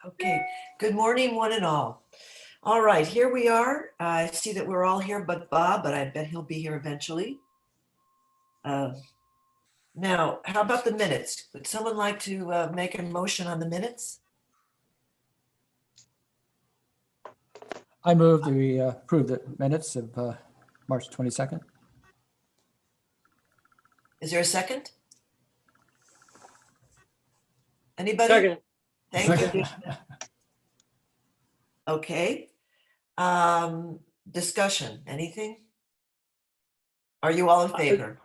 Okay, good morning, one and all. All right, here we are. I see that we're all here but Bob, but I bet he'll be here eventually. Now, how about the minutes? Would someone like to make a motion on the minutes? I move that we approve the minutes of March 22nd. Is there a second? Anybody? Second. Thank you. Okay. Discussion, anything? Are you all in favor?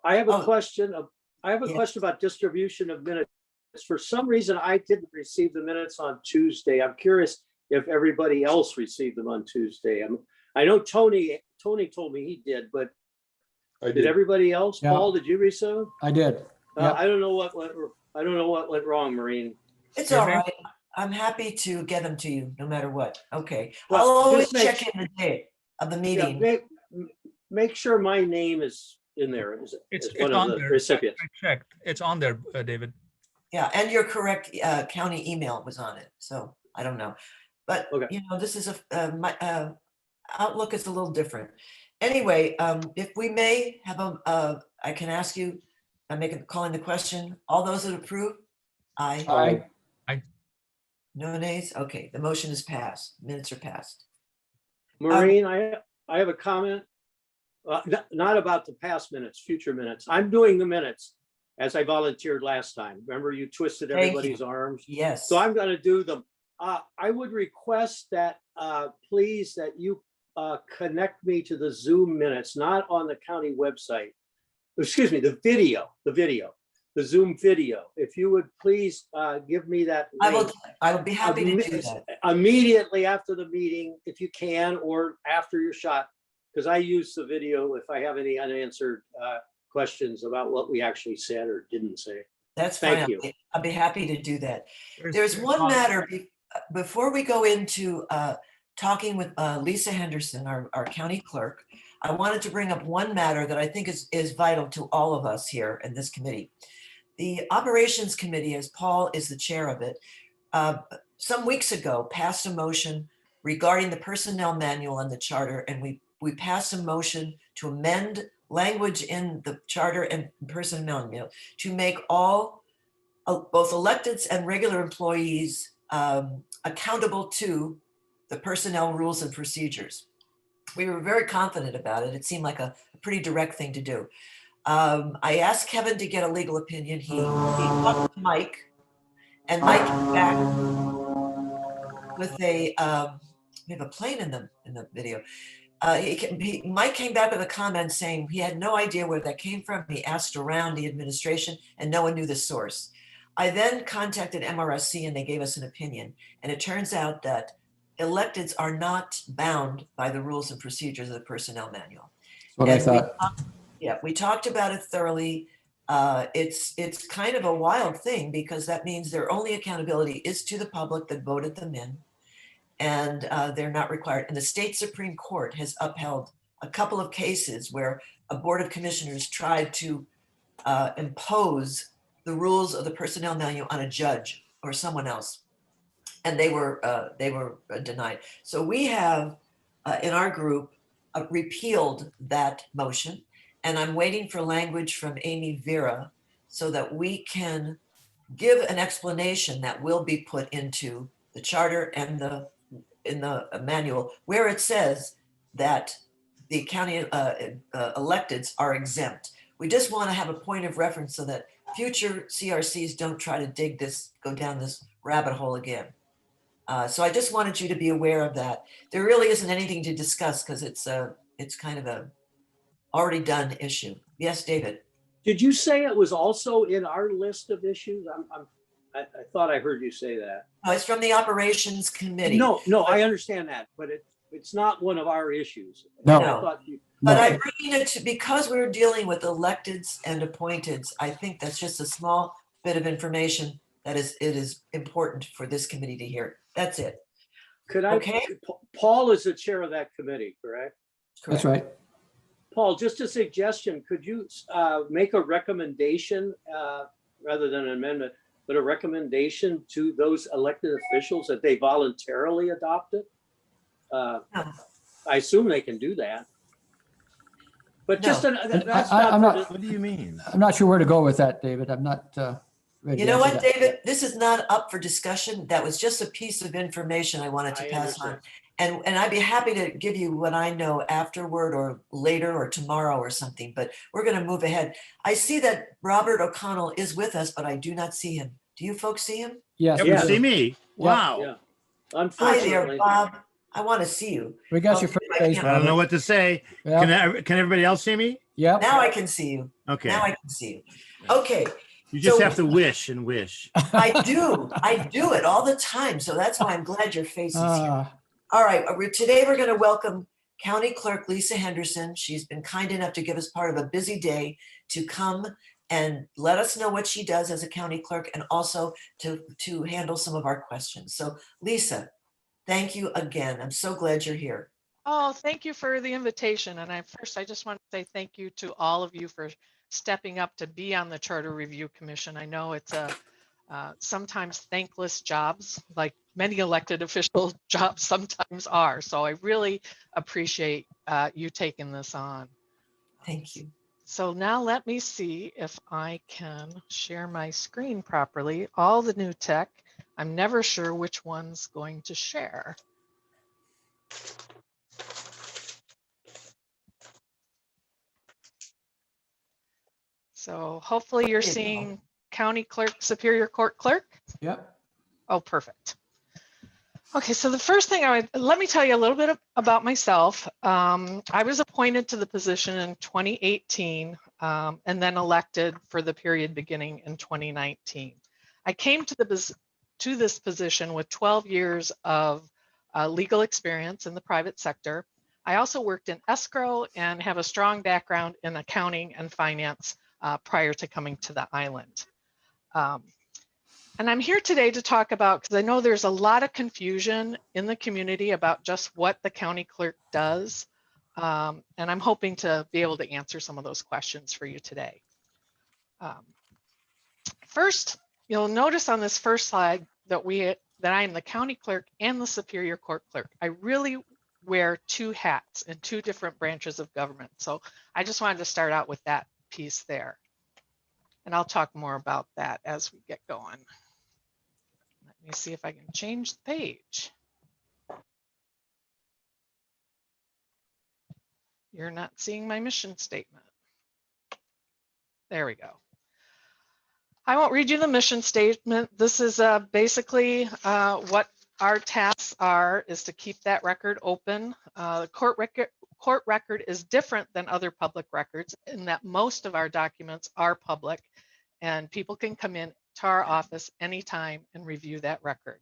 I have a Oh. question. I have a Yes. question about distribution of minutes. For some reason, I didn't receive the minutes on Tuesday. I'm curious if everybody else received them on Tuesday. I know Tony told me he did, but did everybody else? Yeah. Paul, did you receive? I did. Yep. I don't know what went wrong, Maureen. It's all right. I'm happy to get them to you, no matter what. Okay. Well, I'll always just make check in the date of the Yeah, meeting. make sure my name is in there as It's one of on the there. recipients. I checked. It's on there, David. Yeah, and your correct county email was on it, so I don't know. But, Okay. you know, this is my Outlook is a little different. Anyway, if we may have I can ask you, calling the question, all those that approve? Aye. Aye. No nays? Okay, the motion is passed. Minutes are passed. Maureen, I have a comment. Not about the past minutes, future minutes. I'm doing the minutes as I volunteered last time. Remember, you twisted Thank you. everybody's arms? Yes. So I'm going to do them. I would request that, please, that you connect me to the Zoom minutes, not on the county website. Excuse me, the Zoom video. If you would please give me that link I will be happy to do that. immediately after the meeting, if you can, or after your shot, because I use the video if I have any unanswered questions about what we actually said or didn't say. That's Thank fine. you. I'll be happy to do that. There's one matter before we go into talking with Lisa Henderson, our county clerk. I wanted to bring up one matter that I think is vital to all of us here in this committee. The Operations Committee, as Paul is the chair of it, some weeks ago passed a motion regarding the personnel manual and the charter, and we passed a motion to amend language in the charter and personnel manual to make all both electeds and regular employees accountable to the personnel rules and procedures. We were very confident about it. It seemed like a pretty direct thing to do. I asked Kevin to get a legal opinion. He talked to Mike, and Mike came back with we have a plane in the video. Mike came back with a comment saying he had no idea where that came from. He asked around the administration and no one knew the source. I then contacted MRSC and they gave us an opinion. And it turns out that electeds are not bound by the rules and procedures of the personnel manual. That's what I thought. We talked about it thoroughly. It's kind of a wild thing because that means their only accountability is to the public that voted them in. And they're not required. And the state Supreme Court has upheld a couple of cases where a board of commissioners tried to impose the rules of the personnel manual on a judge or someone else, and they were denied. So we have in our group repealed that motion, and I'm waiting for language from Amy Vera so that we can give an explanation that will be put into the charter and in the manual where it says that the county electeds are exempt. We just want to have a point of reference so that future CRCs don't try to go down this rabbit hole again. So I just wanted you to be aware of that. There really isn't anything to discuss because it's kind of a already done issue. Yes, David. Did you say it was also in our list of issues? I thought I heard you say that. No, it's from the Operations Committee. No, I understand that, but it's not one of our issues. No. I thought But I'm bringing it to, because we're dealing with electeds and appointeds, I think that's just a small bit of information that it is important for this committee to hear. That's it. Could I? Okay. Paul is the chair of that committee, correct? That's right. Paul, just a suggestion, could you make a recommendation rather than an amendment but a recommendation to those elected officials that they voluntarily adopt it. I assume they can do that. But just, No. that's I'm not, not- What do you mean? I'm not sure where to go with that, David. I'm not ready You to know answer what, that. David? This is not up for discussion. That was just a piece of information I wanted to I pass on. understand. And I'd be happy to give you what I know afterward or later or tomorrow or something, but we're going to move ahead. I see that Robert O'Connell is with us, but I do not see him. Do you folks see him? Yes, You we Yes. see do. me? Wow. Yeah. Hi there, Unfortunately, Bob. I want to see you. We got Well, your first I face. can't- I don't know Robert. what to say. Yep. Can everybody else see me? Yep. Now I can see you. Okay. Now I can see you. Okay. You just So- have to wish and wish. I do. I do it all the time. So that's why I'm glad your face is here. Ah, All right, today we're going to welcome County Clerk Lisa Henderson. She's been kind enough to give us part of a busy day to come and let us know what she does as a county clerk and also to handle some of our questions. So Lisa, thank you again. I'm so glad you're here. Oh, thank you for the invitation. And I just want to say thank you to all of you for stepping up to be on the Charter Review Commission. I know it's a sometimes thankless jobs, like many elected official jobs sometimes are. So I really appreciate you taking this on. Thank you. So now let me see if I can share my screen properly. All the new tech, I'm never sure which one's going to share. So hopefully you're There you go. seeing County Clerk, Superior Court Clerk. yep. Oh, perfect. Okay, so the first thing let me tell you a little bit about myself. I was appointed to the position in 2018 and then elected for the period beginning in 2019. I came to this position with 12 years of legal experience in the private sector. I also worked in escrow and have a strong background in accounting and finance prior to coming to the island. And I'm here today to talk about, because I know there's a lot of confusion in the community about just what the county clerk does. And I'm hoping to be able to answer some of those questions for you today. First, you'll notice on this first slide that I am the county clerk and the Superior Court clerk. I really wear two hats in two different branches of government. So I just wanted to start out with that piece there. And I'll talk more about that as we get going. Let me see if I can change the page. You're not seeing my mission statement. There we go. I won't read you the mission statement. This is basically what our tasks are, is to keep that record open. The court record is different than other public records in that most of our documents are public and people can come in to our office anytime and review that record.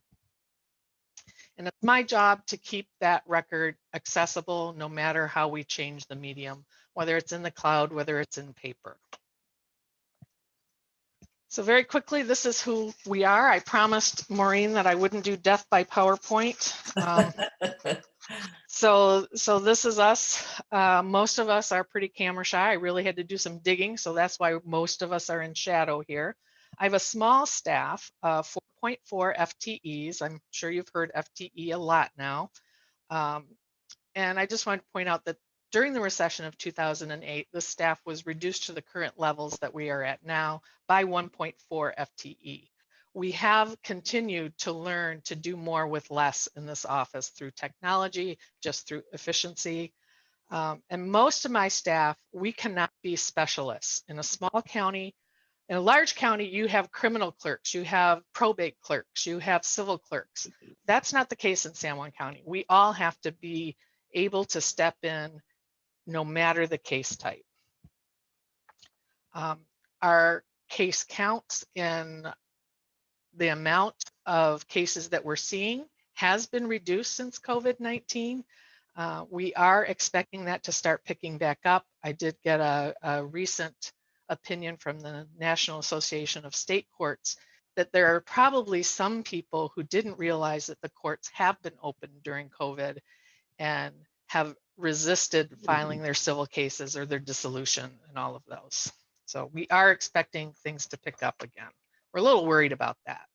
And it's my job to keep that record accessible no matter how we change the medium, whether it's in the cloud, whether it's in paper. So very quickly, this is who we are. I promised Maureen that I wouldn't do death by PowerPoint. So this is us. Most of us are pretty camera shy. I really had to do some digging, so that's why most of us are in shadow here. I have a small staff, 4.4 FTEs. I'm sure you've heard FTE a lot now. And I just want to point out that during the recession of 2008, the staff was reduced to the current levels that we are at now by 1.4 FTE. We have continued to learn to do more with less in this office through technology, just through efficiency. And most of my staff, we cannot be specialists. In a small county, in a large county, you have criminal clerks, you have probate clerks, you have civil clerks. That's not the case in San Juan County. We all have to be able to step in no matter the case type. Our case counts in the amount of cases that we're seeing has been reduced since COVID-19. We are expecting that to start picking back up. I did get a recent opinion from the National Association of State Courts that there are probably some people who didn't realize that the courts have been open during COVID and have resisted filing their civil cases or their dissolution and all of those. So we are expecting things to pick up again. we're a little worried about that.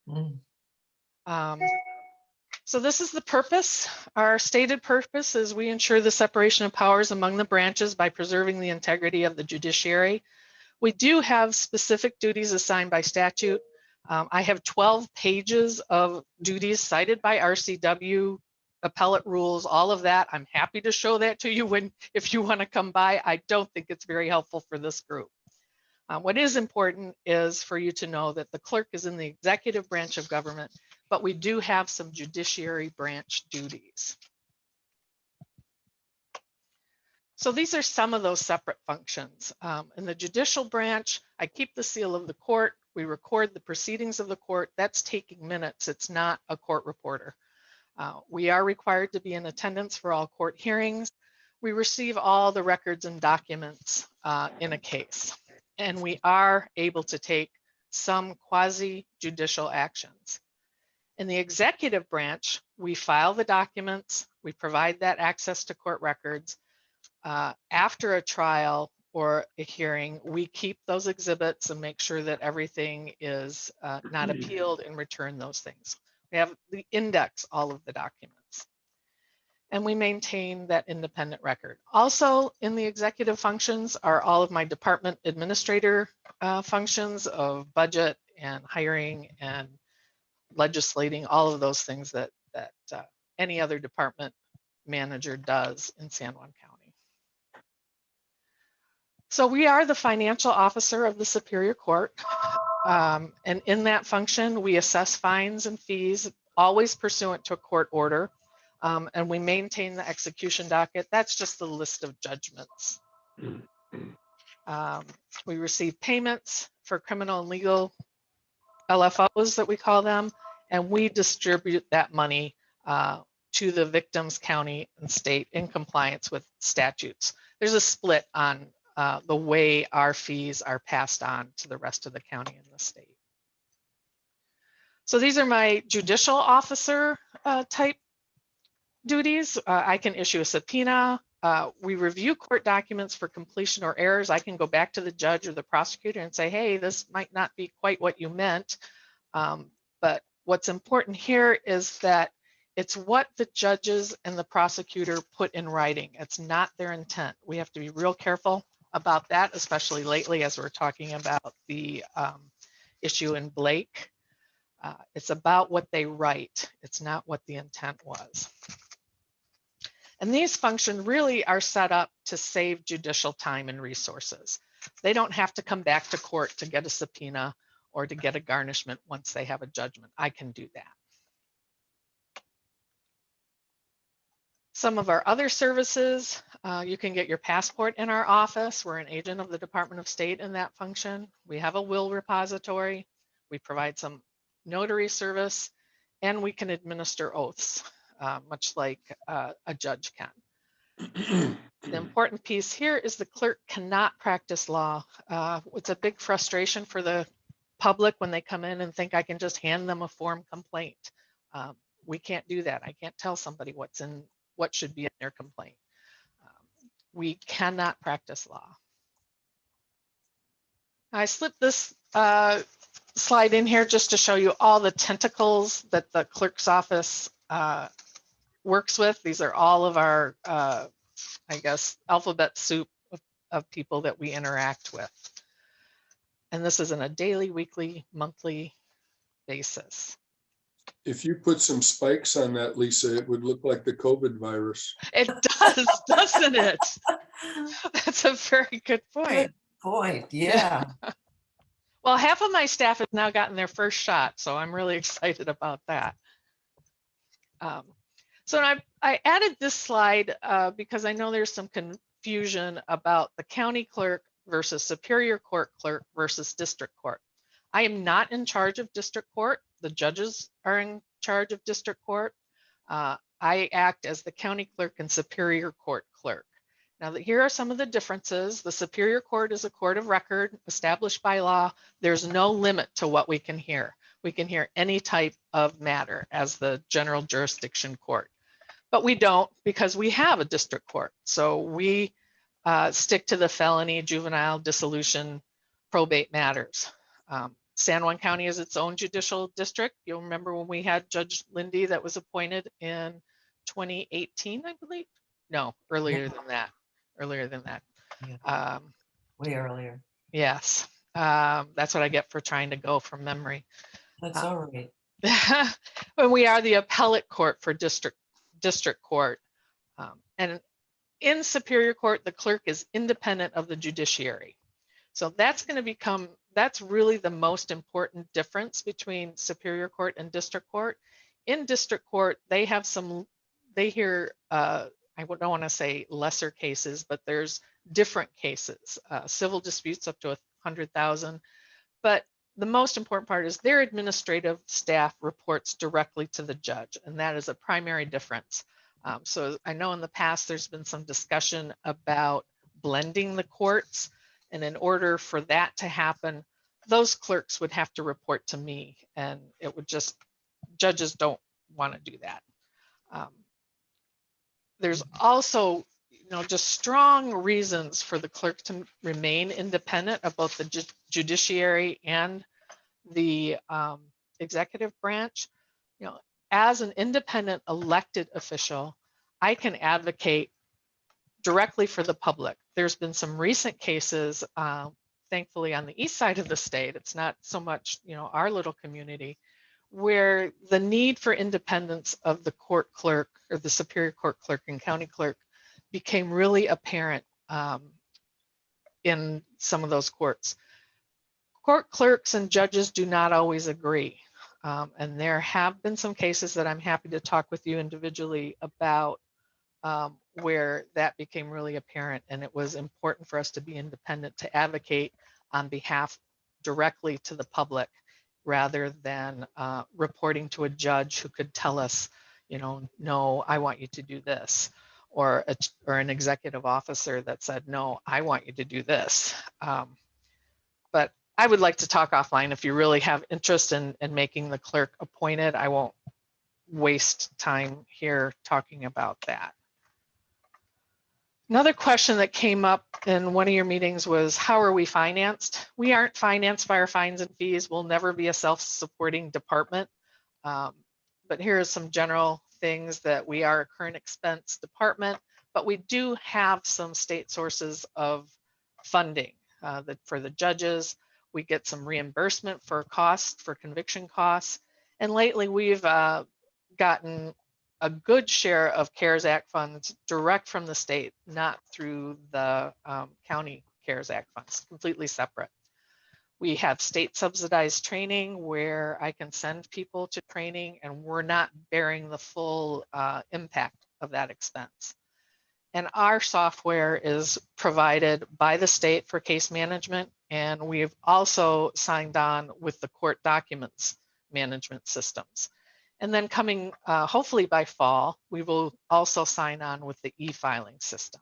Mm. So this is the purpose. Our stated purpose is we ensure the separation of powers among the branches by preserving the integrity of the judiciary. We do have specific duties assigned by statute. I have 12 pages of duties cited by RCW, appellate rules, all of that. I'm happy to show that to you if you want to come by. I don't think it's very helpful for this group. What is important is for you to know that the clerk is in the executive branch of government, but we do have some judiciary branch duties. So these are some of those separate functions. In the judicial branch, I keep the seal of the court. We record the proceedings of the court. That's taking minutes. It's not a court reporter. We are required to be in attendance for all court hearings. We receive all the records and documents in a case, and we are able to take some quasi-judicial actions. In the executive branch, we file the documents, we provide that access to court records. After a trial or a hearing, we keep those exhibits and make sure that everything is not appealed and return those things. We have the index all of the documents, and we maintain that independent record. Also in the executive functions are all of my department administrator functions of budget and hiring and legislating, all of those things that any other department manager does in San Juan County. So we are the financial officer of the Superior Court. And in that function, we assess fines and fees, always pursuant to a court order. And we maintain the execution docket. That's just the list of judgments. We receive payments for criminal and legal LFOs that we call them, and we distribute that money to the victims, county and state in compliance with statutes. There's a split on the way our fees are passed on to the rest of the county and the state. So these are my judicial officer type duties. I can issue a subpoena. We review court documents for completion or errors. I can go back to the judge or the prosecutor and say, hey, this might not be quite what you meant. But what's important here is that it's what the judges and the prosecutor put in writing. It's not their intent. We have to be real careful about that, especially lately as we're talking about the issue in Blake. It's about what they write. It's not what the intent was. And these functions really are set up to save judicial time and resources. They don't have to come back to court to get a subpoena or to get a garnishment once they have a judgment. I can do that. Some of our other services, you can get your passport in our office. We're an agent of the Department of State in that function. We have a will repository. We provide some notary service, and we can administer oaths, much like a judge can. The important piece here is the clerk cannot practice law. It's a big frustration for the public when they come in and think I can just hand them a form complaint. We can't do that. I can't tell somebody what should be in their complaint. We cannot practice law. I slipped this slide in here just to show you all the tentacles that the clerk's office works with. These are all of our, I guess, alphabet soup of people that we interact with. And this is on a daily, weekly, monthly basis. If you put some spikes on that, Lisa, it would look like the COVID virus. It does, doesn't it? That's a very good point. Good point, yeah. Well, half of my staff has now gotten their first shot, so I'm really excited about that. So I added this slide because I know there's some confusion about the county clerk versus Superior Court clerk versus district court. I am not in charge of district court. The judges are in charge of district court. I act as the county clerk and Superior Court clerk. Now, here are some of the differences. The Superior Court is a court of record established by law. There's no limit to what we can hear. We can hear any type of matter as the general jurisdiction court. But we don't, because we have a district court. So we stick to the felony, juvenile, dissolution, probate matters. San Juan County is its own judicial district. You'll remember when we had Judge Lindy that was appointed in 2018, I believe. No, earlier than that. Earlier than that. Yeah. Way earlier. Yes, that's what I get for trying to go from memory. That's all right. When we are the appellate court for district court, and in Superior Court, the clerk is independent of the judiciary. So that's going to become, that's really the most important difference between Superior Court and District Court. In District Court, they have some, they hear, I don't want to say lesser cases, but there's different cases, civil disputes up to 100,000. But the most important part is their administrative staff reports directly to the judge, and that is a primary difference. So I know in the past there's been some discussion about blending the courts, and in order for that to happen, those clerks would have to report to me, and it would just, judges don't want to do that. There's also, just strong reasons for the clerk to remain independent of both the judiciary and the executive branch. As an independent elected official, I can advocate directly for the public. There's been some recent cases, thankfully on the east side of the state, it's not so much, our little community, where the need for independence of the court clerk or the Superior Court clerk and county clerk became really apparent in some of those courts. Court clerks and judges do not always agree. And there have been some cases that I'm happy to talk with you individually about where that became really apparent, and it was important for us to be independent to advocate on behalf directly to the public rather than reporting to a judge who could tell us, no, I want you to do this, or an executive officer that said, no, I want you to do this. But I would like to talk offline if you really have interest in making the clerk appointed. I won't waste time here talking about that. Another question that came up in one of your meetings was, how are we financed? We aren't financed by our fines and fees. We'll never be a self-supporting department. But here are some general things that we are a current expense department, but we do have some state sources of funding for the judges. We get some reimbursement for costs, for conviction costs. And lately we've gotten a good share of CARES Act funds direct from the state, not through the county CARES Act funds, completely separate. We have state subsidized training where I can send people to training and we're not bearing the full impact of that expense. And our software is provided by the state for case management, and we've also signed on with the court documents management systems. And then coming, hopefully by fall, we will also sign on with the e-filing system.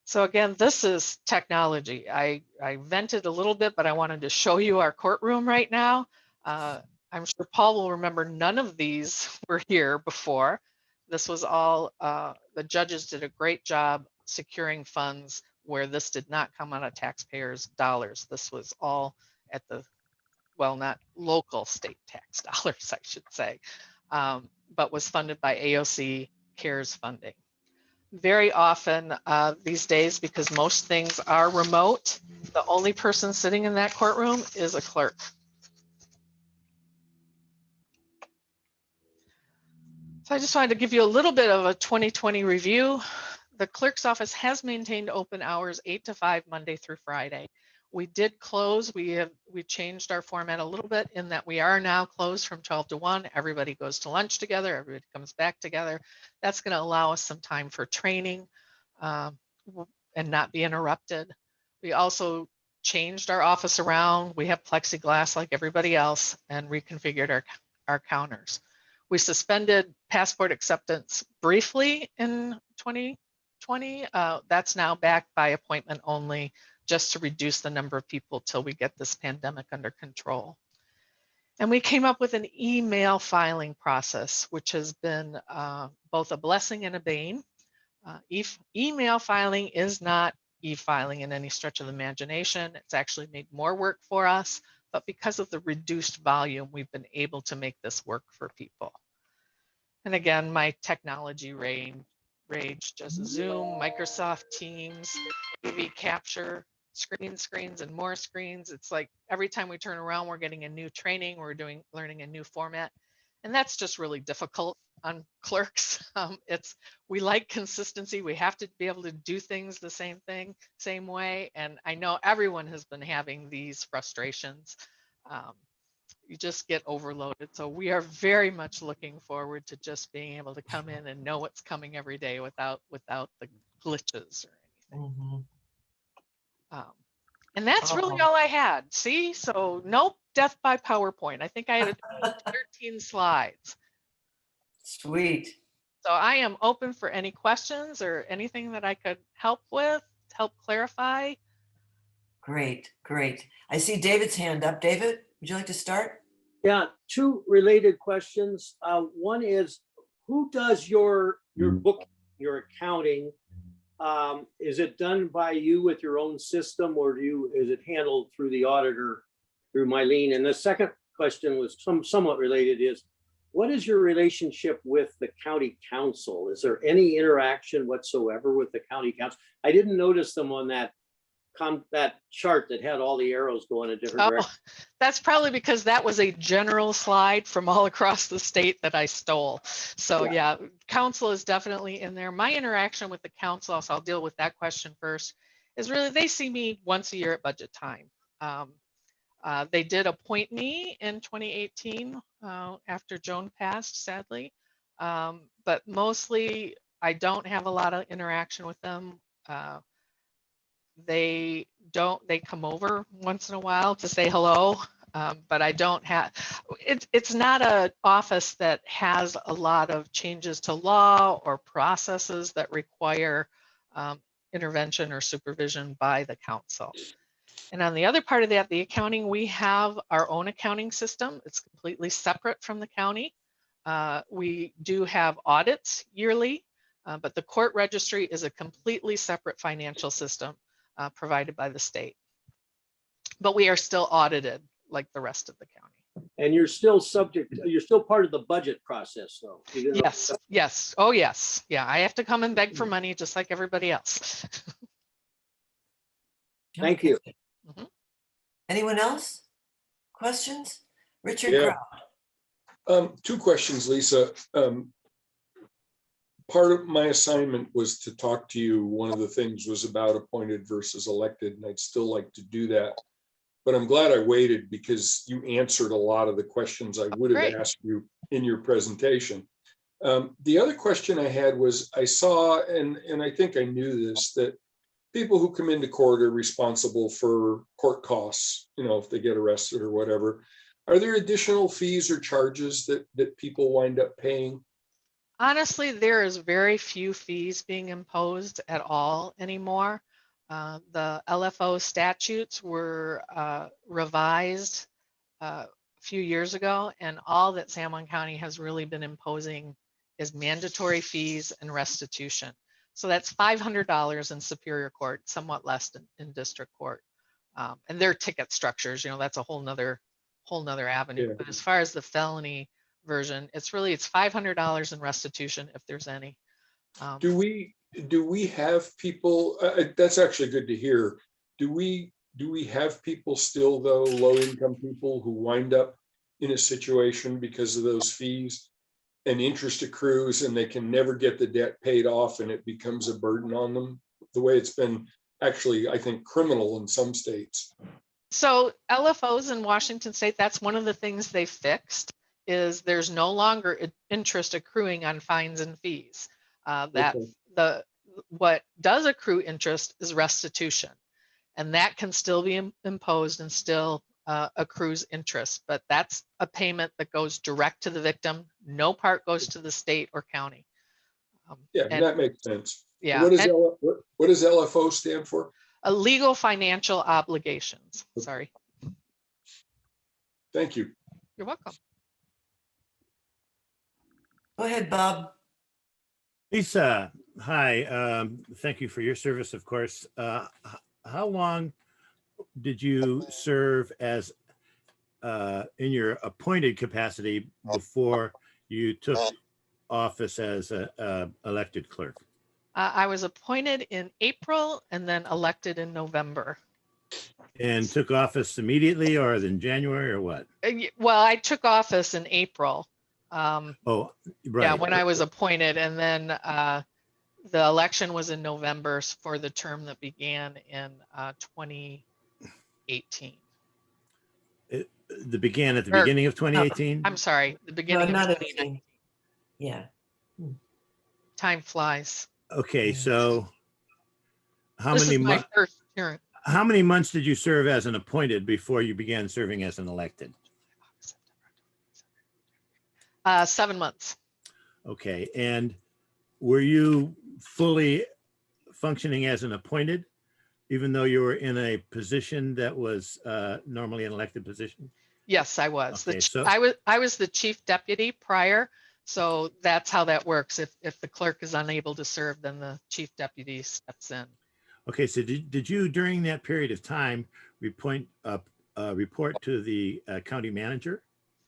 So again, this is technology. I vented a little bit, but I wanted to show you our courtroom right now. I'm sure Paul will remember none of these were here before. This was all, the judges did a great job securing funds where this did not come out of taxpayers' dollars. This was all at the, well, not local state tax dollars, I should say, but was funded by AOC CARES funding. Very often these days, because most things are remote, the only person sitting in that courtroom is a clerk. So I just wanted to give you a little bit of a 2020 review. The clerk's office has maintained open hours 8 to 5 Monday through Friday. We did close. We changed our format a little bit in that we are now closed from 12 to 1. Everybody goes to lunch together. Everybody comes back together. That's going to allow us some time for training and not be interrupted. We also changed our office around. We have plexiglass like everybody else and reconfigured our counters. We suspended passport acceptance briefly in 2020. That's now back by appointment only, just to reduce the number of people till we get this pandemic under control. And we came up with an email filing process, which has been both a blessing and a bane. Email filing is not e-filing in any stretch of the imagination. It's actually made more work for us, but because of the reduced volume, we've been able to make this work for people. And again, my technology rage, just Zoom, Microsoft Teams, TV capture, screens, and more screens. It's like every time we turn around, we're getting a new training, we're learning a new format. And that's just really difficult on clerks. We like consistency. We have to be able to do things the same way. And I know everyone has been having these frustrations. You just get overloaded. So we are very much looking forward to just being able to come in and know what's coming every day without the glitches or anything. Mhm. And that's really all I had. See, so nope, death by PowerPoint. I think I had 13 slides. Sweet. So I am open for any questions or anything that I could help with, help clarify. Great, great. I see David's hand up. David, would you like to start? Yeah, two related questions. One is, who does your book, your accounting? Is it done by you with your own system, or is it handled through the auditor, through Mylene? And the second question was somewhat related is, what is your relationship with the county council? Is there any interaction whatsoever with the county council? I didn't notice them on that chart that had all the arrows going in different directions. That's probably because that was a general slide from all across the state that I stole. So yeah, council is definitely in there. My interaction with the council, so I'll deal with that question first, is really they see me once a year at budget time. They did appoint me in 2018 after Joan passed, sadly. But mostly I don't have a lot of interaction with them. They come over once in a while to say hello, but I don't have, it's not an office that has a lot of changes to law or processes that require intervention or supervision by the council. And on the other part of that, the accounting, we have our own accounting system. It's completely separate from the county. We do have audits yearly, but the court registry is a completely separate financial system provided by the state. But we are still audited like the rest of the county. And you're still part of the budget process though. Yes, yes, oh yes. Yeah, I have to come and beg for money just like everybody else. Thank you. Mhm. Anyone else? Questions? Richard Yeah. Crowd. Two questions, Lisa. Part of my assignment was to talk to you. One of the things was about appointed versus elected, and I'd still like to do that. But I'm glad I waited because you answered a lot of the questions I would have asked you in your presentation. The other question I had was, I saw, and I think I knew this, that people who come into court are responsible for court costs, if they get arrested or whatever. Are there additional fees or charges that people wind up paying? Honestly, there is very few fees being imposed at all anymore. The LFO statutes were revised a few years ago, and all that San Juan County has really been imposing is mandatory fees and restitution. So that's $500 in Superior Court, somewhat less in District Court. And their ticket structures, that's a whole nother avenue. Yeah. But as far as the felony version, it's $500 in restitution if there's any. Do we have people, that's actually good to hear. Do we have people still though, low income people who wind up in a situation because of those fees and interest accrues and they can never get the debt paid off and it becomes a burden on them, the way it's been actually, I think, criminal in some states? So LFOs in Washington State, that's one of the things they fixed, is there's no longer interest accruing on fines and fees. What does accrue interest is restitution, and that can still be imposed and still accrues interest, but that's a payment that goes direct to the victim. No part goes to the state or county. That makes sense. Yeah. What does LFO stand for? Legal financial obligations. Sorry. Thank you. You're welcome. Go ahead, Bob. Lisa, hi. Thank you for your service, of course. How long did you serve as in your appointed capacity before you took office as a elected clerk? I was appointed in April and then elected in November. And took office immediately or in January or what? Well, I took office in April. Oh, Yeah, right. when I was appointed, and then the election was in November for the term that began in 2018. The began at the Or, beginning of no, 2018? I'm sorry, the No, beginning of not 2019. 18. Yeah. Time flies. Okay, Yeah. so how This many is my months? first term. How many months did you serve as an appointed before you began serving as an elected? 7 months. Okay, and were you fully functioning as an appointed, even though you were in a position that was normally an elected position? Yes, I was. Okay, so I was the chief deputy prior, so that's how that works. If the clerk is unable to serve, then the chief deputy steps in. okay, so did you during that period of time report to the county manager?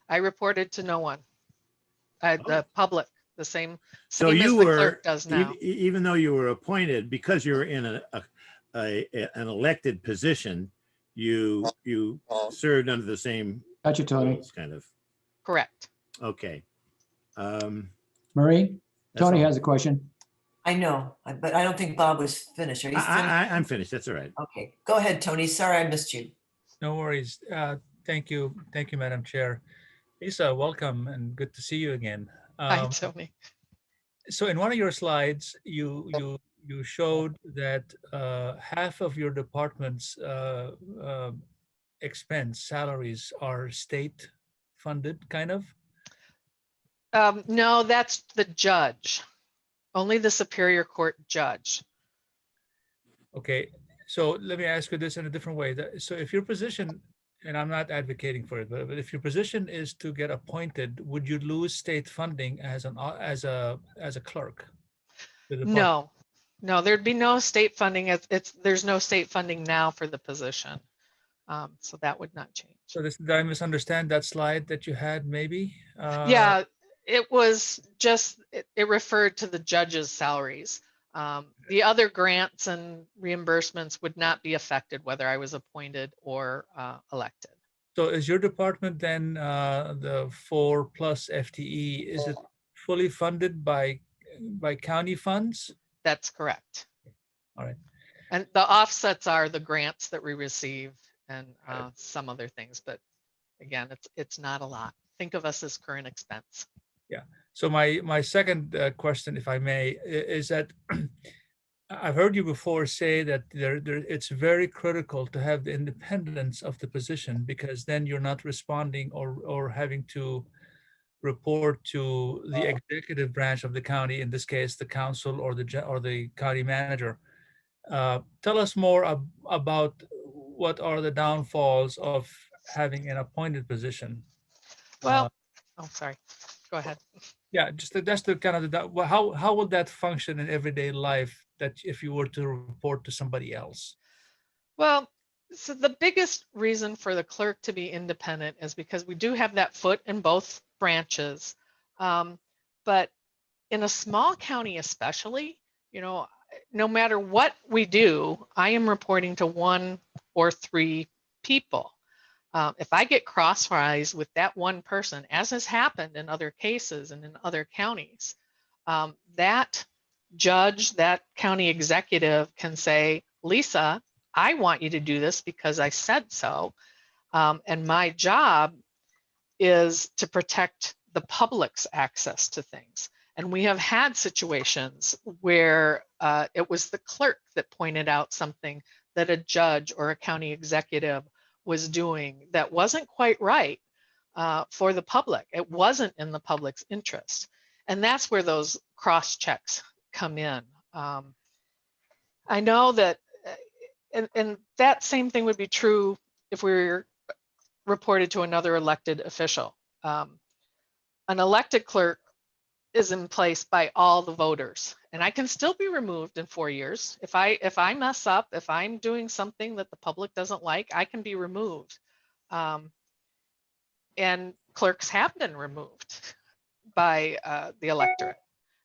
I reported to no one. The public, the same So as you the were, clerk does now. even though you were appointed, because you were in an elected position, you served under the same Gotcha, Tony. rules, kind of. Correct. Okay. Marie, That's Tony all. has a question. I know, but I don't think Bob was finished. Are you finished? I'm finished. That's all right. Okay, go ahead, Tony. Sorry, I missed you. No worries. Thank you, Madam Chair. Lisa, welcome and good to see you again. Hi, Tony. So in one of your slides, you showed that half of your department's expense salaries are state funded, kind of. No, that's the judge. Only the Superior Court judge. Okay, so let me ask you this in a different way. So if your position, and I'm not advocating for it, but if your position is to get appointed, would you lose state funding as a clerk? to the department? No, there'd be no state funding. There's no state funding now for the position. So that would not change. So did I misunderstand that slide that you had maybe? Yeah, it was just, it referred to the judge's salaries. The other grants and reimbursements would not be affected whether I was appointed or elected. So is your department then the 4+ FTE, is it fully funded by county funds? That's correct. All right. And the offsets are the grants that we receive and some other things, but again, it's not a lot. Think of us as current expense. Yeah. So my second question, if I may, is that I've heard you before say that it's very critical to have the independence of the position, because then you're not responding or having to report to the executive branch of the county, in this case, the council or the county manager. Tell us more about what are the downfalls of having an appointed position. Well, oh, sorry. Go ahead. Yeah, that's the kind of how would that function in everyday life, that if you were to report to somebody else? Well, so the biggest reason for the clerk to be independent is because we do have that foot in both branches. But in a small county especially, no matter what we do, I am reporting to 1 or 3 people. If I get crosswise with that one person, as has happened in other cases and in other counties, that judge, that county executive can say, Lisa, I want you to do this because I said so. And my job is to protect the public's access to things. And we have had situations where it was the clerk that pointed out something that a judge or a county executive was doing that wasn't quite right for the public. It wasn't in the public's interest. And that's where those cross checks come in. I know that, and that same thing would be true if we were reported to another elected official. An elected clerk is in place by all the voters, and I can still be removed in 4 years. If I mess up, if I'm doing something that the public doesn't like, I can be removed. And clerks have been removed by the electorate.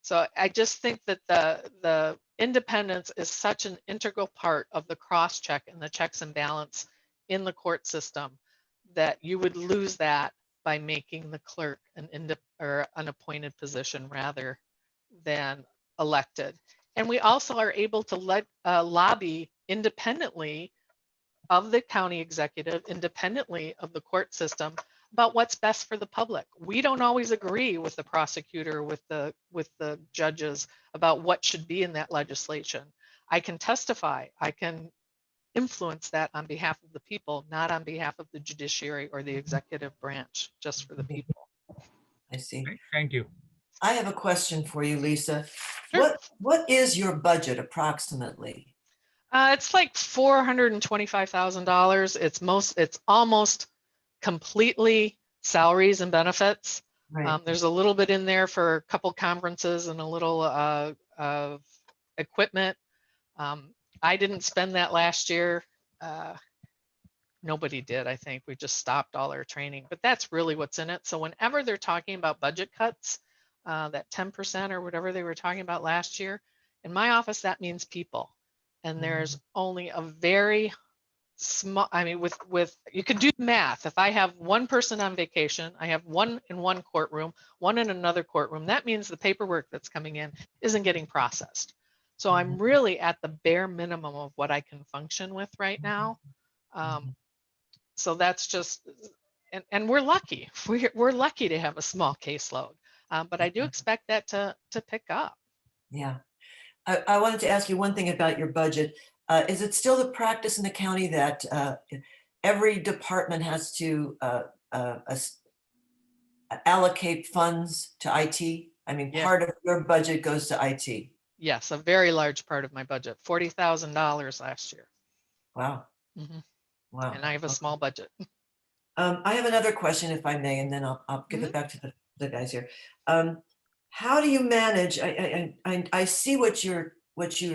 So I just think that the independence is such an integral part of the cross check and the checks and balance in the court system that you would lose that by making the clerk an appointed position rather than elected. And we also are able to lobby independently of the county executive, independently of the court system, about what's best for the public. We don't always agree with the prosecutor, with the judges about what should be in that legislation. I can testify, I can influence that on behalf of the people, not on behalf of the judiciary or the executive branch, just for the people. I see. Thank you. I have a question for you, Lisa. Sure. What is your budget approximately? It's like $425,000. It's almost completely salaries and benefits. Right. There's a little bit in there for a couple conferences and a little of equipment. I didn't spend that last year. Nobody did, I think. We just stopped all our training, but that's really what's in it. So whenever they're talking about budget cuts, that 10% or whatever they were talking about last year, in my office, that means people. And there's only a very small, I mean, with you can do math. If I have one person on vacation, I have one in one courtroom, one in another courtroom, that means the paperwork that's coming in isn't getting processed. So I'm really at the bare minimum of what I can function with right now. So that's just, and we're lucky. We're lucky to have a small caseload, but I do expect that to pick up. Yeah. I wanted to ask you one thing about your budget. Is it still the practice in the county that every department has to allocate funds to IT? I mean, Yeah. part of your budget goes to IT. Yes, a very large part of my budget, $40,000 last year. Wow. Mhm. Wow. And I have a Okay. small budget. I have another question, if I may, and then I'll give it back to the guys here. How do you manage? I see what you're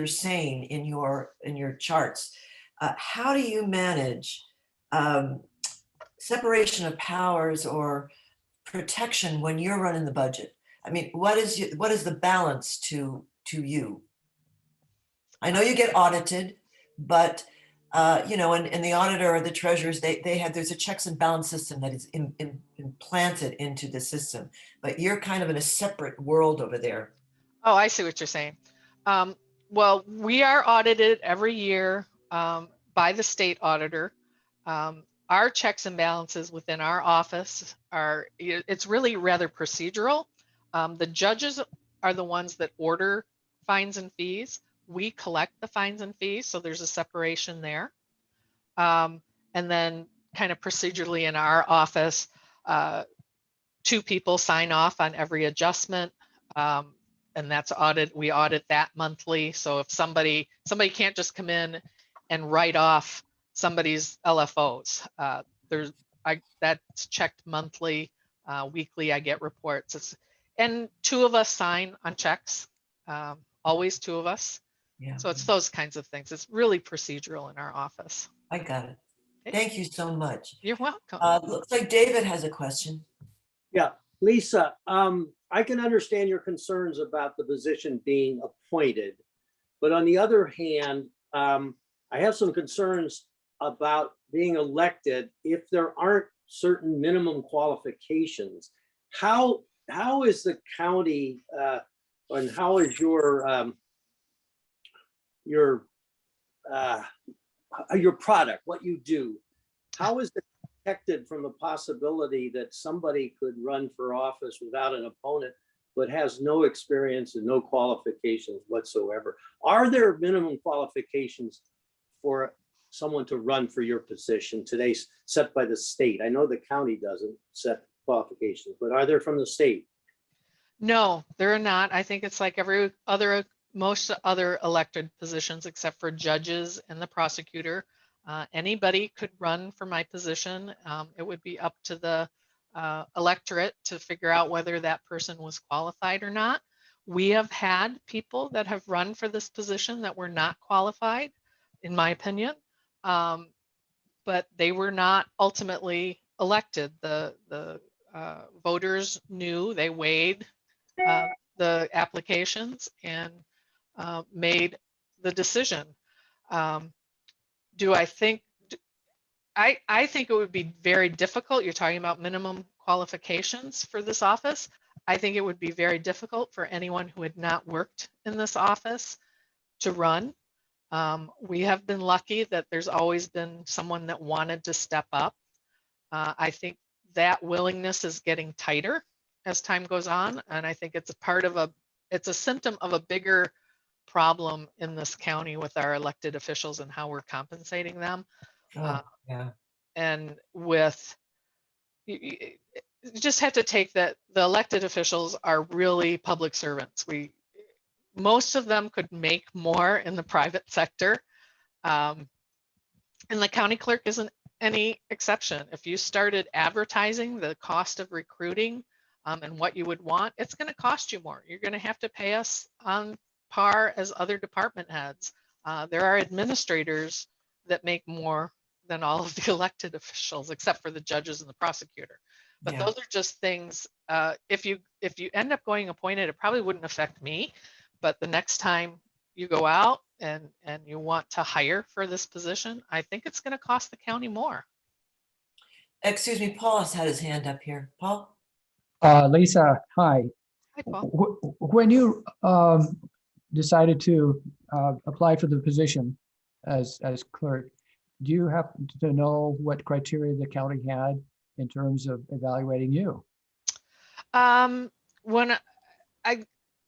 saying in your charts. How do you manage separation of powers or protection when you're running the budget? I mean, what is the balance to you? I know you get audited, but and the auditor or the treasurers, there's a checks and balance system that is implanted into the system, but you're kind of in a separate world over there. Oh, I see what you're saying. Well, we are audited every year by the state auditor. Our checks and balances within our office it's really rather procedural. The judges are the ones that order fines and fees. We collect the fines and fees, so there's a separation there. And then kind of procedurally in our office, 2 people sign off on every adjustment. And that's we audit that monthly. So if somebody can't just come in and write off somebody's LFOs, that's checked monthly. Weekly, I get reports. And 2 of us sign on checks, always 2 of us. Yeah. So it's those kinds of things. It's really procedural in our office. I got it. Okay. Thank you so much. You're welcome. Looks like David has a question. Yeah, Lisa, I can understand your concerns about the position being appointed. But on the other hand, I have some concerns about being elected if there aren't certain minimum qualifications. How is the county and how is your product, what you do, how is it protected from the possibility that somebody could run for office without an opponent but has no experience and no qualifications whatsoever? Are there minimum qualifications for someone to run for your position today set by the state? I know the county doesn't set qualifications, but are there from the state? No, there are not. I think it's like most other elected positions except for judges and the prosecutor. Anybody could run for my position. It would be up to the electorate to figure out whether that person was qualified or not. We have had people that have run for this position that were not qualified, in my opinion, but they were not ultimately elected. The voters knew, they weighed the applications and made the decision. Do I think, I think it would be very difficult. You're talking about minimum qualifications for this office. I think it would be very difficult for anyone who had not worked in this office to run. We have been lucky that there's always been someone that wanted to step up. I think that willingness is getting tighter as time goes on, and I think it's a part of it's a symptom of a bigger problem in this county with our elected officials and how we're compensating them. Oh, yeah. And with, you just have to take that the elected officials are really public servants. Most of them could make more in the private sector. And the county clerk isn't any exception. If you started advertising the cost of recruiting and what you would want, it's going to cost you more. You're going to have to pay us on par as other department heads. There are administrators that make more than all of the elected officials, except for the judges and the prosecutor. But Yeah. those are just things, if you end up going appointed, it probably wouldn't affect me. But the next time you go out and you want to hire for this position, I think it's going to cost the county more. Excuse me, Paul has had his hand up here. Paul? Lisa, hi. Hi, Paul. When you decided to apply for the position as clerk, do you happen to know what criteria the county had in terms of evaluating you? When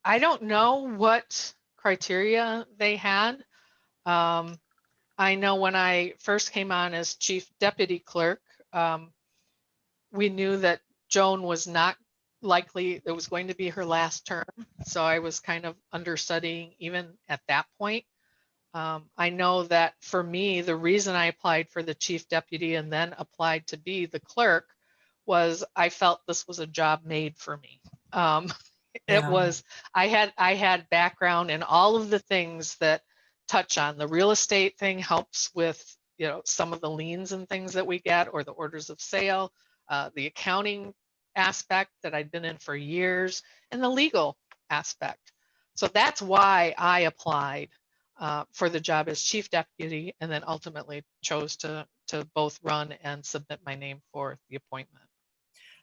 I don't know what criteria they had. I know when I first came on as chief deputy clerk, we knew that Joan was not likely, it was going to be her last term. So I was kind of understudying even at that point. I know that for me, the reason I applied for the chief deputy and then applied to be the clerk was I felt this was a job made for me. It Yeah. was, I had background in all of the things that touch on. The real estate thing helps with, you know, some of the liens and things that we get, or the orders of sale, the accounting aspect that I'd been in for years, and the legal aspect. So that's why I applied for the job as chief deputy, and then ultimately chose to both run and submit my name for the appointment.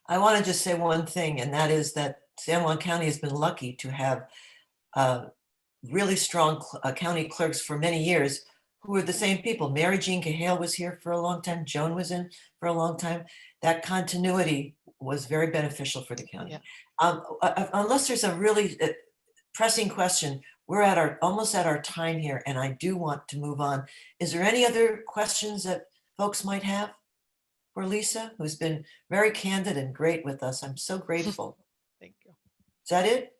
I want to just say one thing, and that is that San Juan County has been lucky to have really strong county clerks for many years who are the same people. Mary Jean Cahale was here for a long time. Joan was in for a long time. That continuity was very beneficial for the county. Yeah. Unless there's a really pressing question, we're almost at our time here, and I do want to move on. Is there any other questions that folks might have for Lisa, who's been very candid and great with us? I'm so grateful. Thank you. Is that it?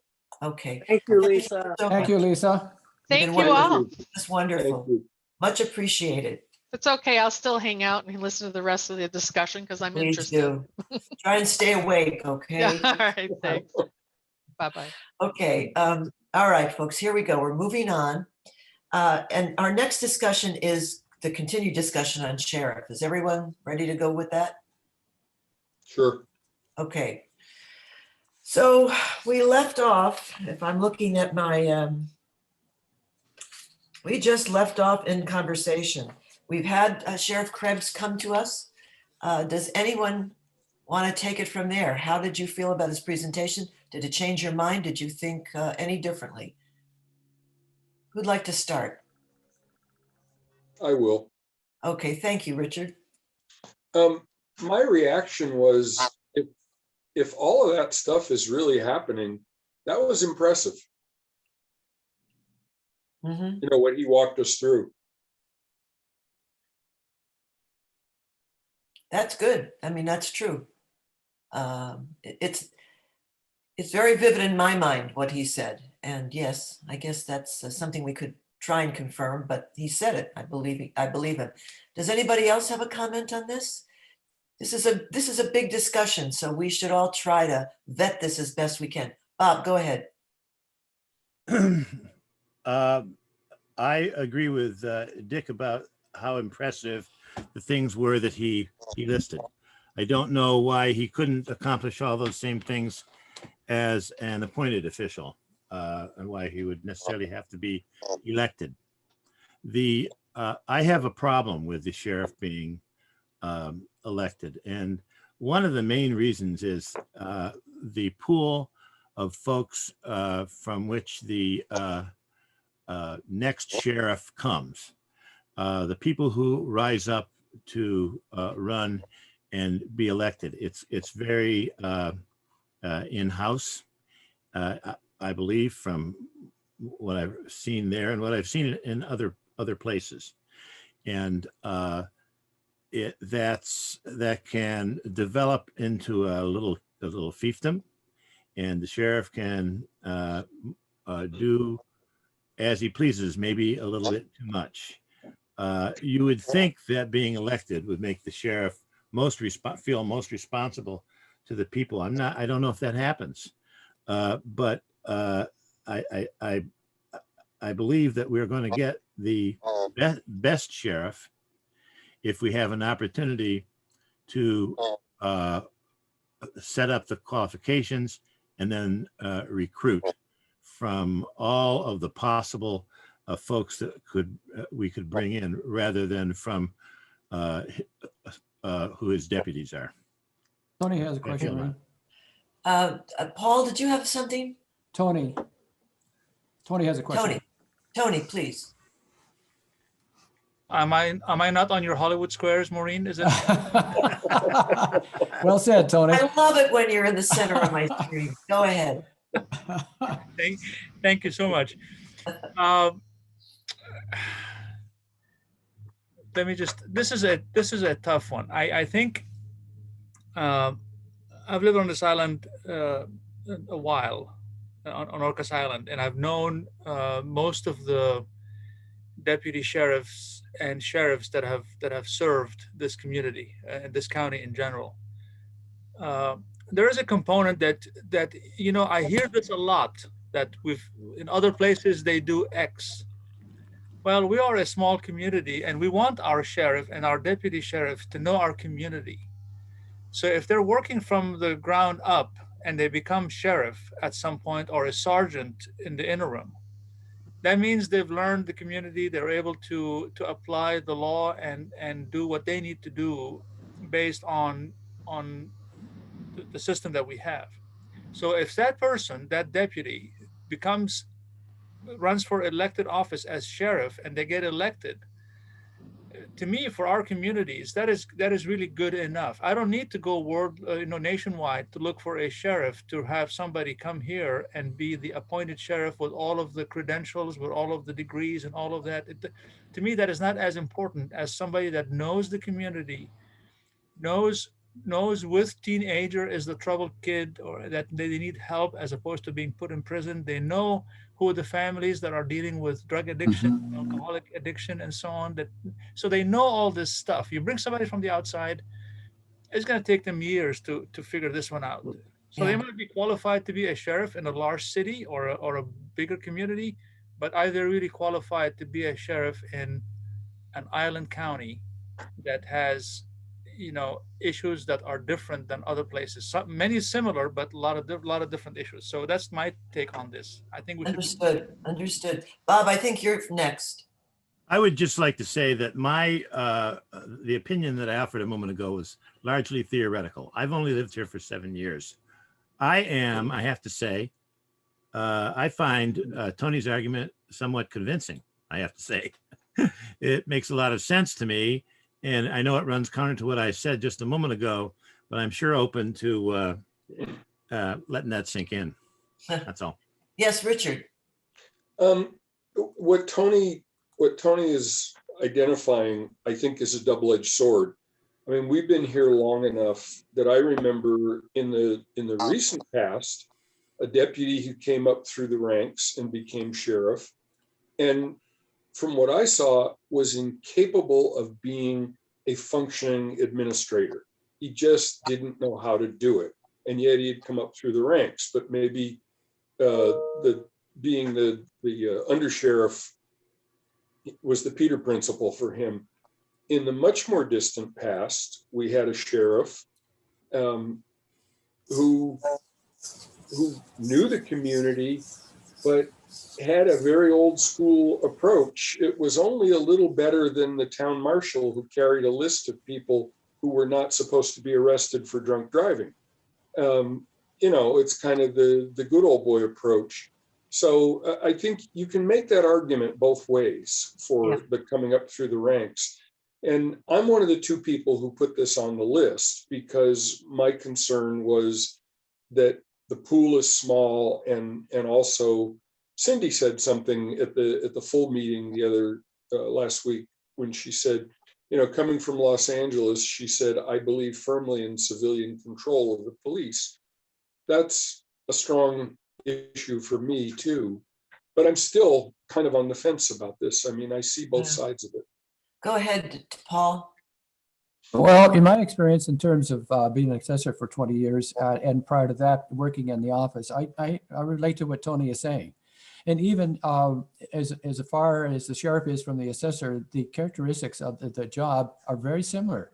Okay. Thank you, Lisa. So Thank you, much. Lisa. You've Thank been you wonderful. all. That's Thank wonderful. you. Much appreciated. It's okay. I'll still hang out and listen to the rest of the discussion because I'm Please interested. do. Try and stay awake, Yeah. okay? All right. Thanks. Bye-bye. Okay. All right, folks, here we go. We're moving on. And our next discussion is the continued discussion on sheriff. Is everyone ready to go with that? Sure. Okay. So we left off, if I'm looking at my, we just left off in conversation. We've had Sheriff Krebs come to us. Does anyone want to take it from there? How did you feel about his presentation? Did it change your mind? Did you think any differently? Who'd like to start? I will. Okay, thank you, Richard. My reaction was, if all of that stuff is really happening, that was impressive. Mhm. You know, what he walked us through. That's good. I mean, that's true. It's very vivid in my mind what he said. And yes, I guess that's something we could try and confirm, but he said it. I believe him. Does anybody else have a comment on this? This is a big discussion, so we should all try to vet this as best we can. Bob, go ahead. I agree with Dick about how impressive the things were that he listed. I don't know why he couldn't accomplish all those same things as an appointed official, and why he would necessarily have to be elected. I have a problem with the sheriff being elected, and one of the main reasons is the pool of folks from which the next sheriff comes. The people who rise up to run and be elected. It's very in-house, I believe, from what I've seen there and what I've seen in other places, and that can develop into a little fiefdom, and the sheriff can do as he pleases, maybe a little bit too much. You would think that being elected would make the sheriff feel most responsible to the people. I don't know if that happens, but I believe that we're going to get the best sheriff if we have an opportunity to set up the qualifications and then recruit from all of the possible folks that we could bring in, rather than from who his deputies are. Tony has a question. Right? Paul, did you have something? Tony has a question. Tony, please. Am I not on your Hollywood Squares, Maureen? Is it? Well said, Tony. I love it when you're in the center of my screen. Go ahead. Thank you so much. Let me just. This is a tough one. I think I've lived on this island a while, on Orcas Island, and I've known most of the deputy sheriffs and sheriffs that have served this community and this county in general. There is a component that I hear this a lot, that in other places they do X. Well, we are a small community, and we want our sheriff and our deputy sheriff to know our community. So if they're working from the ground up and they become sheriff at some point, or a sergeant in the interim, that means they've learned the community. They're able to apply the law and do what they need to do based on the system that we have. So if that person, that deputy, runs for elected office as sheriff, and they get elected, to me, for our communities, that is really good enough. I don't need to go nationwide to look for a sheriff to have somebody come here and be the appointed sheriff with all of the credentials, with all of the degrees and all of that. To me, that is not as important as somebody that knows the community, knows with teenager is the troubled kid, or that they need help as opposed to being put in prison. They know who are the families that are dealing with drug addiction, alcoholic addiction, and so on. So they know all this stuff. You bring somebody from the outside, it's going to take them years to figure this one out. So they might be qualified to be a sheriff in a large city or a bigger community, but are they really qualified to be a sheriff in an island county that has issues that are different than other places? Many similar, but a lot of different issues. So that's my take on this. I think we should. Understood. Bob, I think you're next. I would just like to say that the opinion that I offered a moment ago was largely theoretical. I've only lived here for 7 years. I have to say, I find Tony's argument somewhat convincing, I have to say. It makes a lot of sense to me. And I know it runs counter to what I said just a moment ago, but I'm sure open to letting that sink in. That's all. Yes, Richard. What Tony is identifying, I think, is a double-edged sword. I mean, we've been here long enough that I remember in the recent past, a deputy who came up through the ranks and became sheriff, and from what I saw, was incapable of being a functioning administrator. He just didn't know how to do it. And yet he'd come up through the ranks, but maybe being the undersheriff was the Peter principle for him. In the much more distant past, we had a sheriff who knew the community, but had a very old school approach. It was only a little better than the town marshal who carried a list of people who were not supposed to be arrested for drunk driving. It's kind of the good old boy approach. So I think you can make that argument both ways for the coming up through the ranks. And I'm one of the two people who put this on the list because my concern was that the pool is small, and also Cindy said something at the full meeting the other last week when she said, coming from Los Angeles, she said, I believe firmly in civilian control of the police. That's a strong issue for me too, but I'm still kind of on the fence about this. I mean, I see both sides of it. Go ahead, Paul. Well, in my experience, in terms of being an assessor for 20 years and prior to that, working in the office, I relate to what Tony is saying. And even as far as the sheriff is from the assessor, the characteristics of the job are very similar.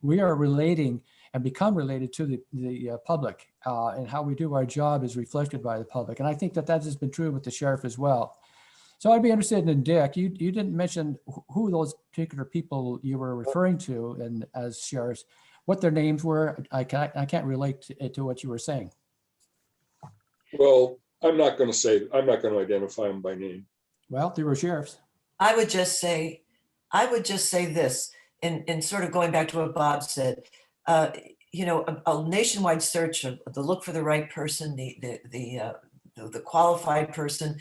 We are relating and become related to the public, and how we do our job is reflected by the public. And I think that has been true with the sheriff as well. So I'd be interested in Dick. You didn't mention who those particular people you were referring to and as sheriffs, what their names were. I can't relate to what you were saying. Well, I'm not going to identify them by name. Well, they were sheriffs. I would just say this, in sort of going back to what Bob said, a nationwide search of the look for the right person, the qualified person,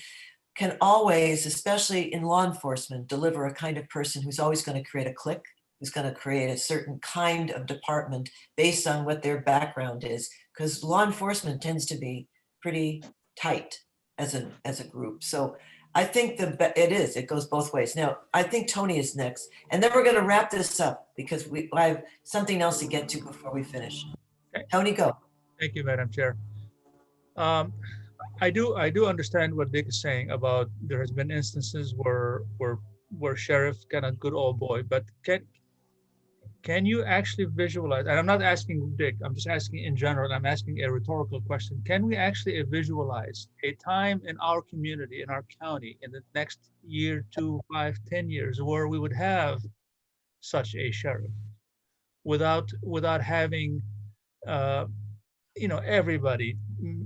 can always, especially in law enforcement, deliver a kind of person who's always going to create a clique, who's going to create a certain kind of department based on what their background is, because law enforcement tends to be pretty tight as a group. So I think it goes both ways. Now, I think Tony is next, and then we're going to wrap this up because I have something else to get to before we finish. Okay. Tony, go. Thank you, Madam Chair. I do understand what Dick is saying about there has been instances where sheriff kind of good old boy, but can you actually visualize, and I'm not asking Dick, I'm just asking in general, I'm asking a rhetorical question. Can we actually visualize a time in our community, in our county, in the next year, 2, 5, 10 years, where we would have such a sheriff without having everybody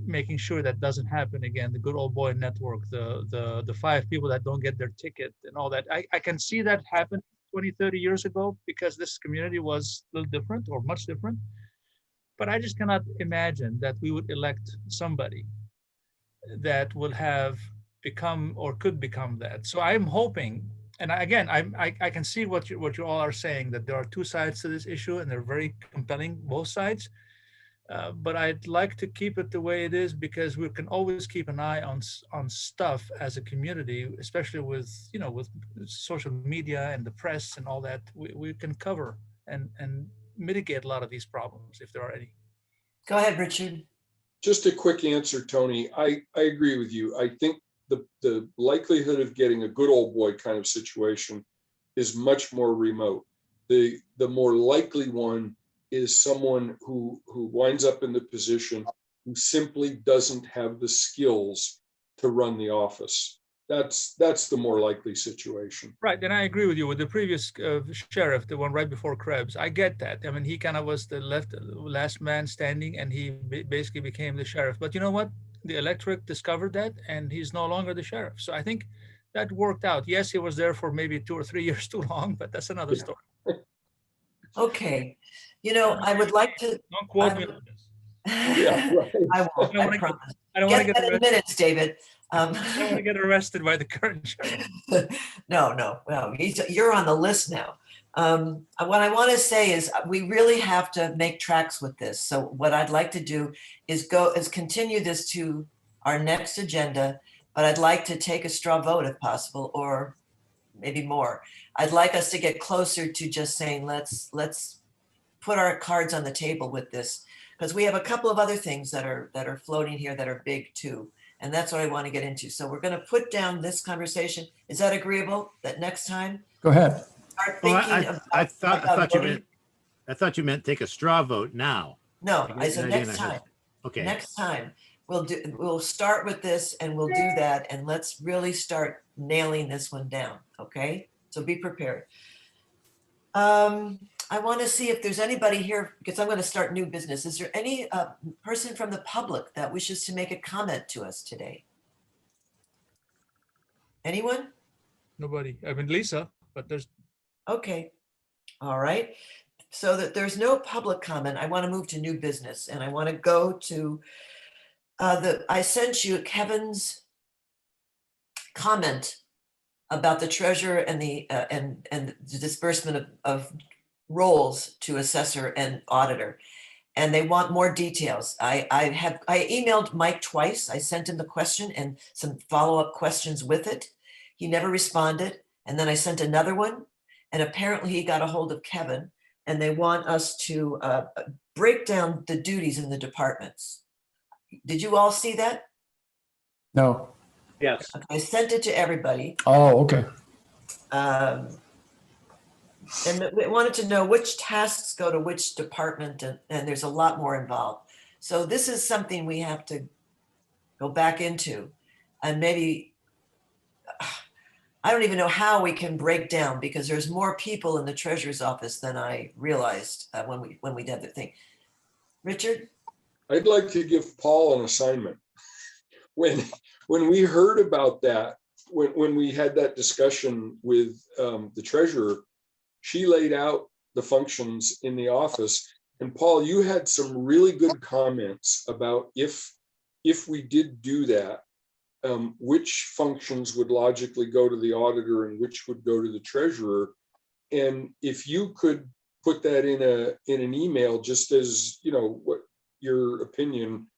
making sure that doesn't happen again, the good old boy network, the 5 people that don't get their ticket and all that. I can see that happen 20, 30 years ago because this community was a little different or much different. But I just cannot imagine that we would elect somebody that will have become or could become that. So I'm hoping, and again, I can see what you all are saying, that there are 2 sides to this issue and they're very compelling, both sides. But I'd like to keep it the way it is because we can always keep an eye on stuff as a community, especially with social media and the press and all that. We can cover and mitigate a lot of these problems if there are any. Go ahead, Richard. Just a quick answer, Tony. I agree with you. I think the likelihood of getting a good old boy kind of situation is much more remote. The more likely one is someone who winds up in the position who simply doesn't have the skills to run the office. That's the more likely situation. Right, and I agree with you with the previous sheriff, the one right before Krebs. I get that. I mean, he kind of was the last man standing, and he basically became the sheriff. But you know what? The electorate discovered that, and he's no longer the sheriff. So I think that worked out. Yes, he was there for maybe 2 or 3 years too long, but that's another story. Okay. I would like to. Don't quote me on this. Yeah, right. I won't. I promise. I don't want to Get get that in minutes, David. I don't want to get arrested by the current sheriff. No. Well, you're on the list now. What I want to say is we really have to make tracks with this. So what I'd like to do is continue this to our next agenda, but I'd like to take a straw vote if possible, or maybe more. I'd like us to get closer to just saying, let's put our cards on the table with this, because we have a couple of other things that are floating here that are big too. And that's what I want to get into. So we're going to put down this conversation. Is that agreeable? That next time Go ahead. start Well, thinking I about voting? thought you meant take a straw vote now. No, I I get said an idea in next my head. time. Okay, Next time, we'll start with this and we'll do that, and let's really start nailing this one down, okay? So be prepared. I want to see if there's anybody here, because I'm going to start new business. Is there any person from the public that wishes to make a comment to us today? Anyone? Nobody. I mean, Lisa, but there's Okay, all right. So that there's no public comment, I want to move to new business, and I want to go to I sent you Kevin's comment about the treasurer and the the disbursement of roles to assessor and auditor, and they want more details. I emailed Mike twice. I sent him the question and some follow-up questions with it. He never responded, and then I sent another one, and apparently he got a hold of Kevin, and they want us to break down the duties in the departments. Did you all see that? No. Yes. I sent it to everybody. Oh, okay. And we wanted to know which tasks go to which department, and there's a lot more involved. So this is something we have to go back into, and maybe, I don't even know how we can break down, because there's more people in the treasurer's office than I realized when we did the thing. Richard? I'd like to give Paul an assignment. When we heard about that, when we had that discussion with the treasurer, she laid out the functions in the office. And Paul, you had some really good comments about if we did do that, which functions would logically go to the auditor and which would go to the treasurer. And if you could put that in an email, just as, you know, what your opinion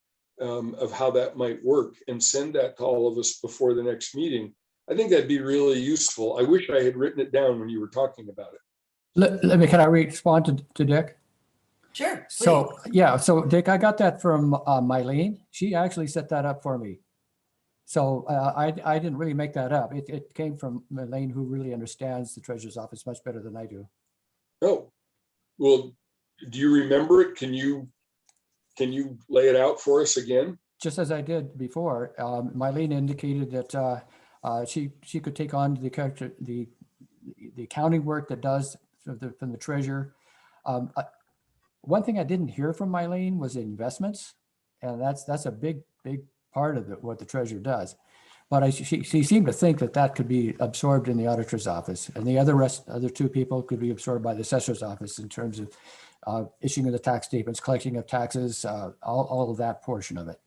of how that might work, and send that to all of us before the next meeting, I think that'd be really useful. I wish I had written it down when you were talking about it. Can I respond to Dick? Sure, please. So, yeah, so Dick, I got that from Mylene. She actually set that up for me. So I didn't really make that up. It came from Mylene, who really understands the treasurer's office much better than I do. Oh, well, do you remember it? Can you lay it out for us again? Just as I did before, Mylene indicated that she could take on the accounting work that does from the treasurer. One thing I didn't hear from Mylene was investments, and that's a big part of what the treasurer does. But she seemed to think that could be absorbed in the auditor's office, and the other two people could be absorbed by the assessor's office in terms of issuing of the tax statements, collecting of taxes, all of that portion of it.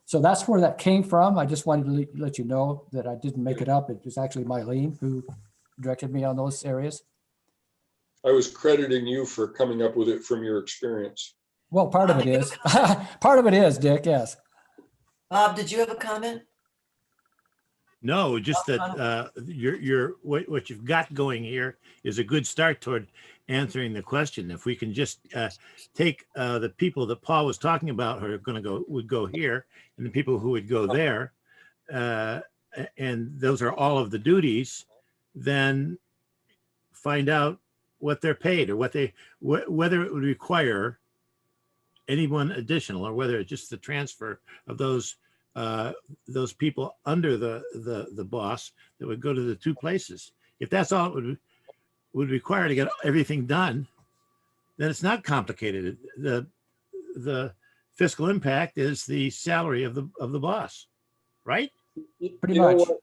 So that's where that came from. I just wanted to let you know that I didn't make it up. It was actually Mylene who directed me on those areas. I was crediting you for coming up with it from your experience. Well, part of it is. Part of it is, Dick, yes. Bob, did you have a comment? no, just that what you've got going here is a good start toward answering the question. If we can just take the people that Paul was talking about who are would go here, and the people who would go there, and those are all of the duties, then find out what they're paid, or whether it would require anyone additional, or whether it's just the transfer of those people under the boss that would go to the two places. If that's all it would require to get everything done, then it's not complicated. The fiscal impact is the salary of the boss, right? Pretty You know much. what?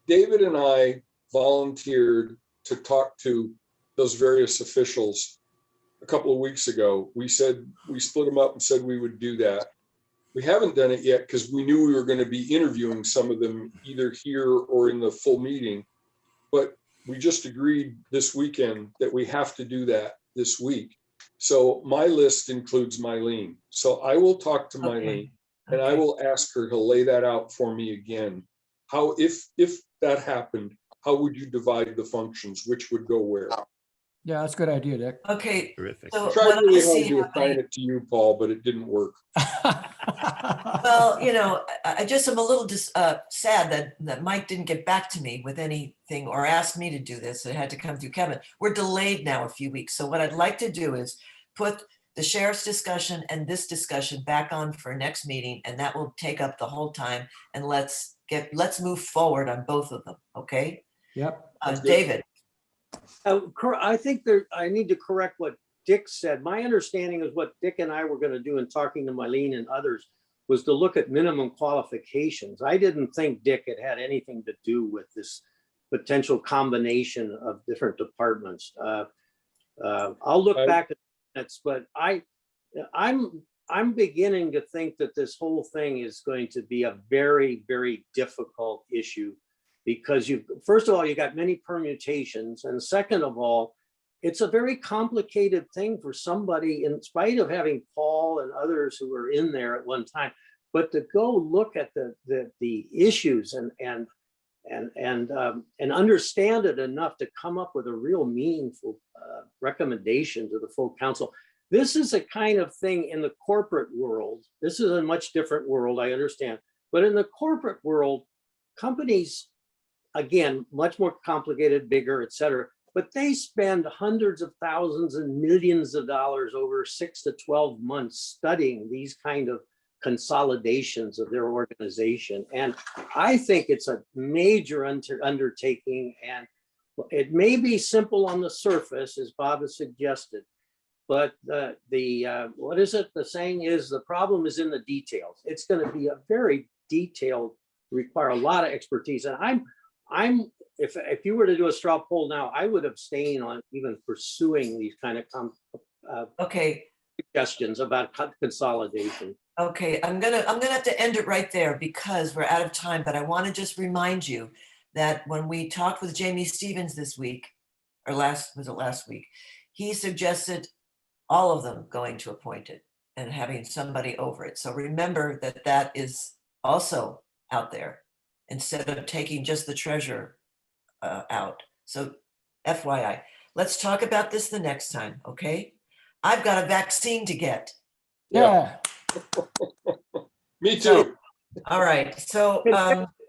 David and I volunteered to talk to those various officials a couple of weeks ago. We said, we split them up and said we would do that. We haven't done it yet because we knew we were going to be interviewing some of them either here or in the full meeting. But we just agreed this weekend that we have to do that this week. So my list includes Mylene. So I will talk to Mylene, and I will ask her to lay that out for me again. How, if that happened, how would you divide the functions? Which would go where? Yeah, that's a good idea, Dick. Okay, Terrific. so Tried what I really hard see to assign happening, it to you, Paul, but it didn't work. well, you know, I just am a little sad that Mike didn't get back to me with anything or ask me to do this. It had to come through Kevin. We're delayed now a few weeks. So what I'd like to do is put the sheriff's discussion and this discussion back on for next meeting, and that will take up the whole time. And let's move forward on both of them, okay? Yep. That's good. David, I think I need to correct what Dick said. My understanding is what Dick and I were going to do in talking to Mylene and others was to look at minimum qualifications. I didn't think Dick had anything to do with this potential combination of different departments. I'll look back at that, but I'm beginning to think that this whole thing is going to be a very, very difficult issue because first of all, you got many permutations, and second of all, it's a very complicated thing for somebody, in spite of having Paul and others who were in there at one time, but to go look at the issues and understand it enough to come up with a real meaningful recommendation to the full council. This is a kind of thing in the corporate world. This is a much different world, I understand, but in the corporate world, companies, again, much more complicated, bigger, et cetera, but they spend hundreds of thousands and millions of dollars over 6 to 12 months studying these kind of consolidations of their organization. And I think it's a major undertaking, and it may be simple on the surface, as Bob has suggested, but what is it? The saying is the problem is in the details. It's going to be a very detailed, require a lot of expertise. And if you were to do a straw poll now, I would abstain on even pursuing these kind of okay. suggestions about consolidation. Okay, I'm gonna have to end it right there because we're out of time, but I want to just remind you that when we talked with Jamie Stevens this week, or last week, he suggested all of them going to appointed and having somebody over it. So remember that is also out there instead of taking just the treasurer out. So FYI, let's talk about this the next time, okay? I've got a vaccine to get. Yeah. Me too. All right, so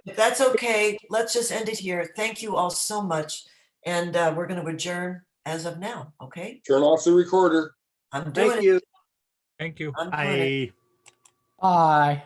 if that's okay, let's just end it here. Thank you all so much. And we're going to adjourn as of now, okay? Turn off the recorder. I'm doing Thank it. you. Thank you. I'm doing it. Bye. Bye.